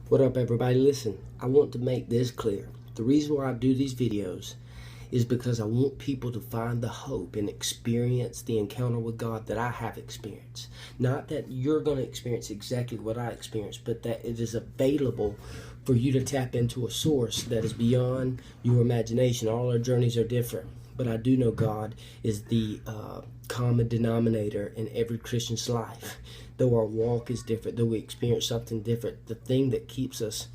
What up, everybody? Listen, I want to make this clear. The reason why I do these videos is because I want people to find the hope and experience the encounter with God that I have experienced. Not that you're going to experience exactly what I experienced, but that it is available for you to tap into a source that is beyond your imagination. All our journeys are different, but I do know God is the common denominator in every Christian's life. Though our walk is different, though we experience something different, the thing that keeps us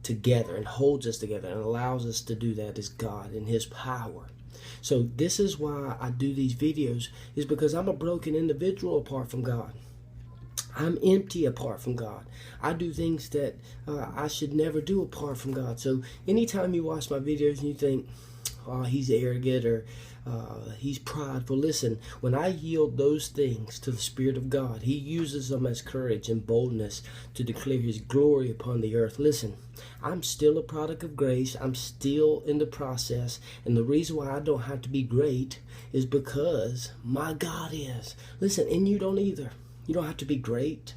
together and holds us together and allows us to do that is God and His power. So this is why I do these videos, is because I'm a broken individual apart from God. I'm empty apart from God. I do things that I should never do apart from God. So anytime you watch my videos and you think, oh, he's arrogant or he's prideful. Listen, when I yield those things to the Spirit of God, He uses them as courage and boldness to declare His glory upon the earth. Listen, I'm still a product of grace. I'm still in the process. And the reason why I don't have to be great is because my God is. Listen, and you don't either. You don't have to be great.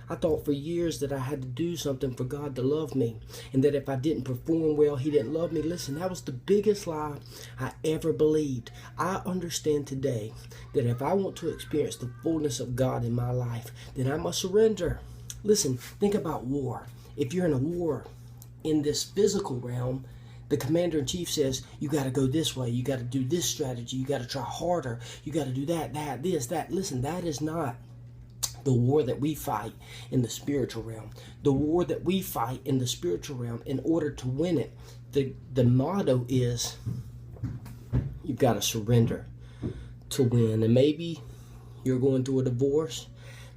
I thought for years that I had to do something for God to love me, and that if I didn't perform well, He didn't love me. Listen, that was the biggest lie I ever believed. I understand today that if I want to experience the fullness of God in my life, then I must surrender. Listen, think about war. If you're in a war in this physical realm, the commander-in-chief says, you got to go this way, you got to do this strategy, you got to try harder, you got to do that, this, that. Listen, that is not the war that we fight in the spiritual realm. The war that we fight in the spiritual realm, in order to win it, the motto is you've got to surrender to win. And maybe you're going through a divorce.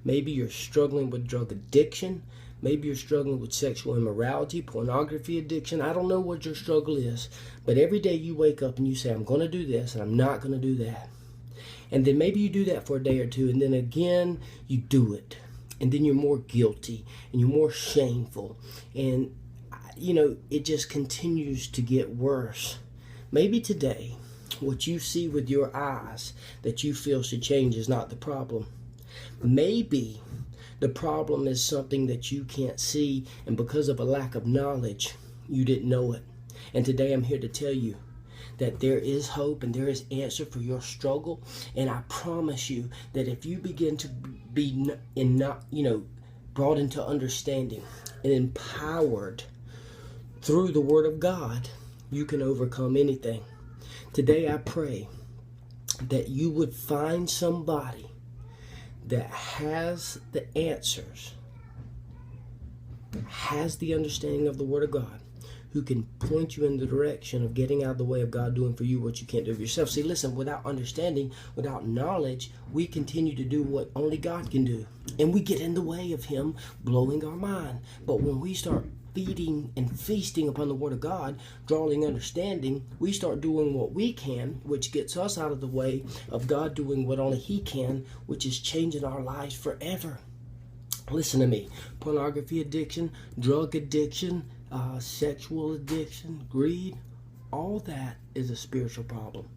Maybe you're struggling with drug addiction. Maybe you're struggling with sexual immorality, pornography addiction. I don't know what your struggle is, but every day you wake up and you say, I'm going to do this and I'm not going to do that. And then maybe you do that for a day or two, and then again you do it. And then you're more guilty and you're more shameful. And, it just continues to get worse. Maybe today, what you see with your eyes that you feel should change is not the problem. Maybe the problem is something that you can't see, and because of a lack of knowledge, you didn't know it. And today I'm here to tell you that there is hope and there is answer for your struggle. And I promise you that if you begin to be brought into understanding and empowered through the Word of God, you can overcome anything. Today I pray that you would find somebody that has the answers, has the understanding of the Word of God, who can point you in the direction of getting out of the way of God doing for you what you can't do for yourself. See, listen, without understanding, without knowledge, we continue to do what only God can do. And we get in the way of Him blowing our mind. But when we start feeding and feasting upon the Word of God, drawing understanding, we start doing what we can, which gets us out of the way of God doing what only He can, which is changing our lives forever. Listen to me. Pornography addiction, drug addiction, sexual addiction, greed, all that is a spiritual problem.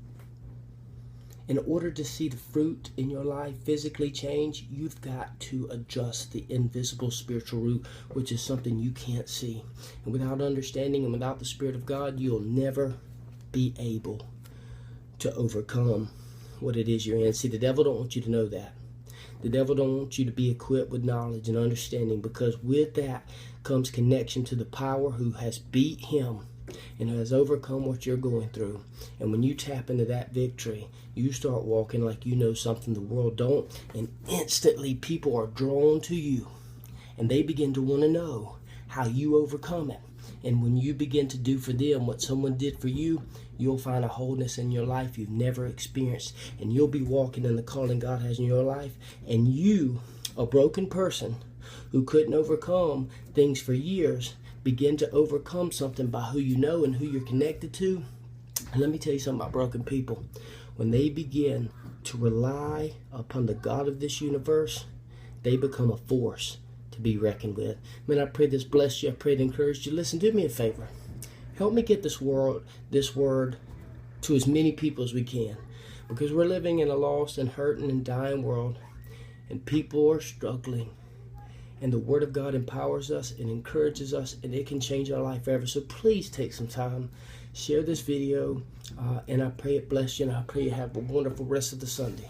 In order to see the fruit in your life physically change, you've got to adjust the invisible spiritual root, which is something you can't see. And without understanding and without the Spirit of God, you'll never be able to overcome what it is you're in. See, the devil don't want you to know that. The devil don't want you to be equipped with knowledge and understanding, because with that comes connection to the power who has beat him and has overcome what you're going through. And when you tap into that victory, you start walking like you know something the world don't, and instantly people are drawn to you and they begin to want to know how you overcome it. And when you begin to do for them what someone did for you, you'll find a wholeness in your life you've never experienced. And you'll be walking in the calling God has in your life. And you, a broken person who couldn't overcome things for years, begin to overcome something by who you know and who you're connected to. And let me tell you something about broken people. When they begin to rely upon the God of this universe, they become a force to be reckoned with. Man, I pray this blessed you. I pray it encouraged you. Listen, do me a favor. Help me get this word to as many people as we can, because we're living in a lost and hurting and dying world, and people are struggling. And the Word of God empowers us and encourages us, and it can change our life forever. So please take some time, share this video, and I pray it bless you, and I pray you have a wonderful rest of the Sunday.